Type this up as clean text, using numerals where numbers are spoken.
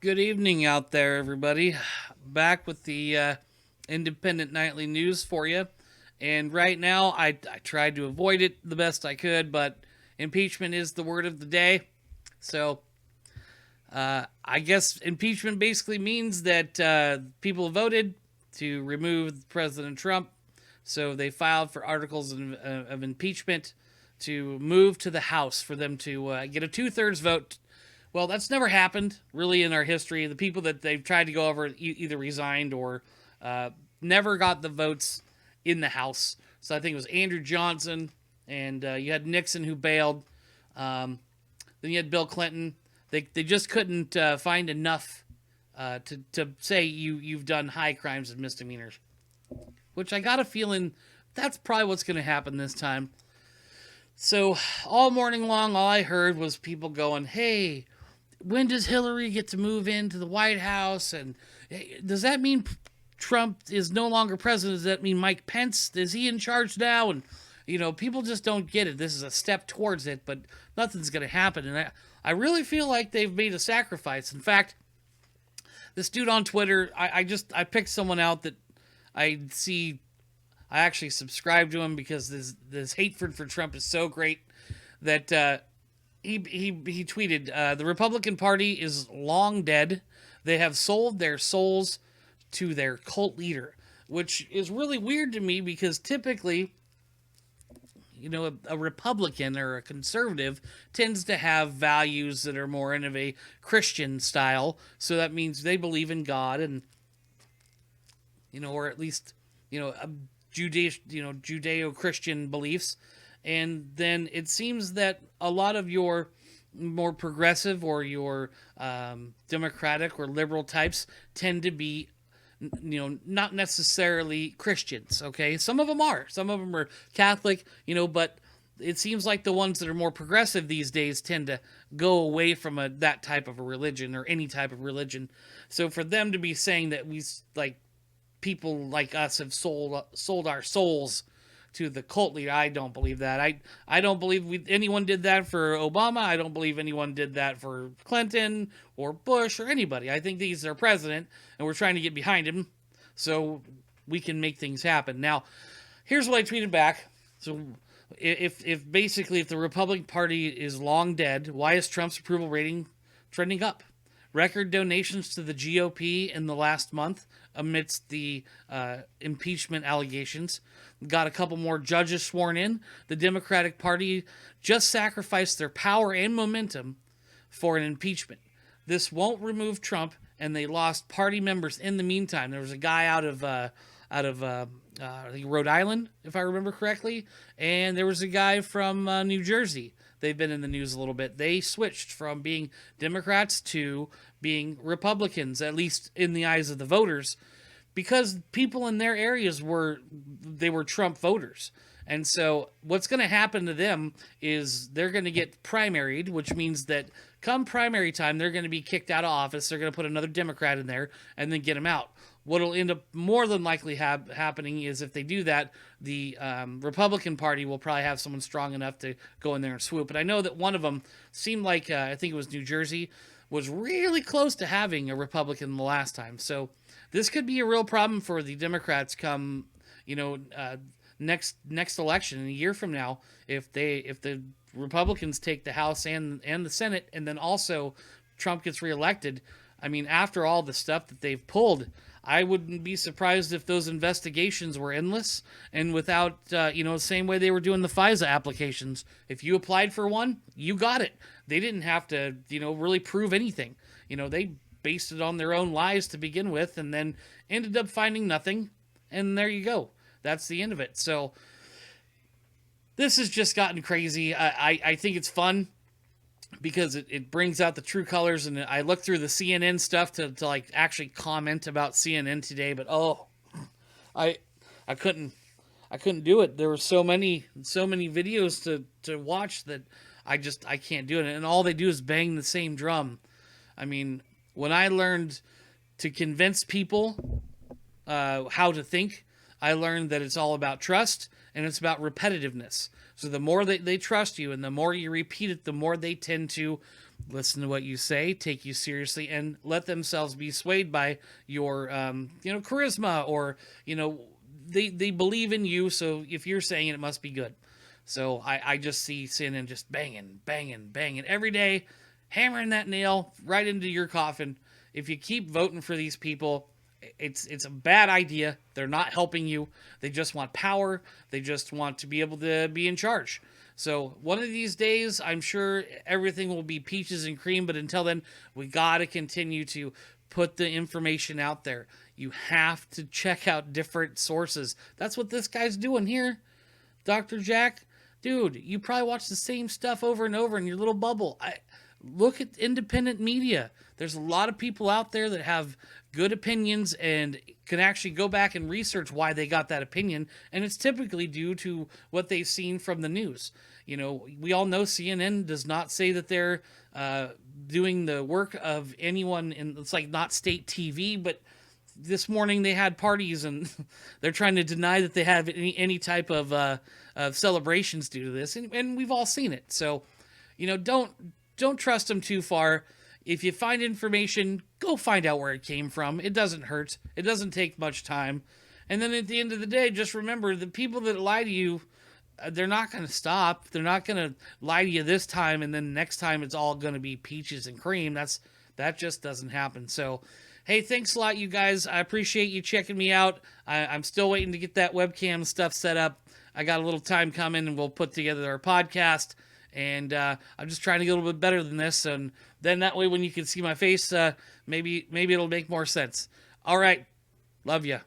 Good evening out there, everybody. Back with the independent nightly news for you. And right now, I tried to avoid it the best I could, but impeachment is the word of the day. So I guess impeachment basically means that people voted to remove President Trump. So they filed for articles of impeachment to move to the House for them to get a two-thirds vote. Well, that's never happened really in our history. The people that they've tried to go over either resigned or uh, never got the votes in the House. So I think it was Andrew Johnson, and you had Nixon who bailed. Then you had Bill Clinton. They just couldn't find enough to say you've done high crimes and misdemeanors, which I got a feeling that's probably what's going to happen this time. So all morning long, all I heard was people going, "Hey, when does Hillary get to move into the White House? And hey, does that mean Trump is no longer president? Does that mean Mike Pence is he in charge now?" And people just don't get it. This is a step towards it, but nothing's going to happen. And I really feel like they've made a sacrifice. In fact, this dude on Twitter, I picked someone out that I see. I actually subscribe to him because this hatred for Trump is so great that he tweeted, "The Republican Party is long dead. They have sold their souls to their cult leader," which is really weird to me because typically, a Republican or a conservative tends to have values that are more in of a Christian style. So that means they believe in God and, or at least, Judeo-Christian beliefs. And then it seems that a lot of your more progressive or your democratic or liberal types tend to be not necessarily Christians. Okay, some of them are Catholic, but it seems like the ones that are more progressive these days tend to go away from that type of a religion or any type of religion. So for them to be saying that we, like, people like us have sold our souls to the cult leader, I don't believe that. I don't believe anyone did that for Obama. I don't believe anyone did that for Clinton or Bush or anybody. I think he's their president, and we're trying to get behind him so we can make things happen. Now, here's what I tweeted back. So if basically if the Republican Party is long dead, why is Trump's approval rating trending up? Record donations to the GOP in the last month amidst the impeachment allegations. Got a couple more judges sworn in. The Democratic Party just sacrificed their power and momentum for an impeachment. This won't remove Trump, and they lost party members in the meantime. There was a guy out of I think Rhode Island, if I remember correctly, and there was a guy from New Jersey. They've been in the news a little bit. They switched from being Democrats to being Republicans, at least in the eyes of the voters, because people in their areas were Trump voters. And so what's going to happen to them is they're going to get primaried, which means that come primary time, they're going to be kicked out of office. They're going to put another Democrat in there and then get him out. What'll end up more than likely happening is if they do that, the Republican Party will probably have someone strong enough to go in there and swoop. And I know that one of them seemed like, I think it was New Jersey, was really close to having a Republican the last time. So this could be a real problem for the Democrats come, next election in a year from now if the Republicans take the House and the Senate, and then also Trump gets reelected. I mean, after all the stuff that they've pulled, I wouldn't be surprised if those investigations were endless and without, the same way they were doing the FISA applications. If you applied for one, you got it. They didn't have to, really prove anything. They based it on their own lies to begin with and then ended up finding nothing. And there you go. That's the end of it. So this has just gotten crazy. I think it's fun because it brings out the true colors. And I looked through the CNN stuff to like actually comment about CNN today, but I couldn't do it. There were so many videos to watch that I can't do it. And all they do is bang the same drum. I mean, when I learned to convince people how to think, I learned that it's all about trust and it's about repetitiveness. So the more they trust you and the more you repeat it, the more they tend to listen to what you say, take you seriously, and let themselves be swayed by your, charisma, or, they believe in you. So if you're saying it, it must be good. So I just see sin and just banging, banging, banging every day, hammering that nail right into your coffin. If you keep voting for these people, it's a bad idea. They're not helping you. They just want power. They just want to be able to be in charge. So one of these days, I'm sure everything will be peaches and cream. But until then, we got to continue to put the information out there. You have to check out different sources. That's what this guy's doing here, Dr. Jack. Dude, you probably watch the same stuff over and over in your little bubble. Look at independent media. There's a lot of people out there that have good opinions and can actually go back and research why they got that opinion, and it's typically due to what they've seen from the news. We all know CNN does not say that they're doing the work of anyone, and it's like not state TV, but this morning they had parties and they're trying to deny that they have any type of celebrations due to this, and we've all seen it. So, don't trust them too far. If you find information, go find out where it came from. It doesn't hurt. It doesn't take much time. And then at the end of the day, just remember, the people that lie to you, they're not going to stop. They're not going to lie to you this time, and then next time it's all going to be peaches and cream. That just doesn't happen. So, hey, thanks a lot, you guys. I appreciate you checking me out. I'm still waiting to get that webcam stuff set up. I got a little time coming, and we'll put together our podcast. And I'm just trying to get a little bit better than this, and then that way when you can see my face, maybe it'll make more sense. All right, love ya.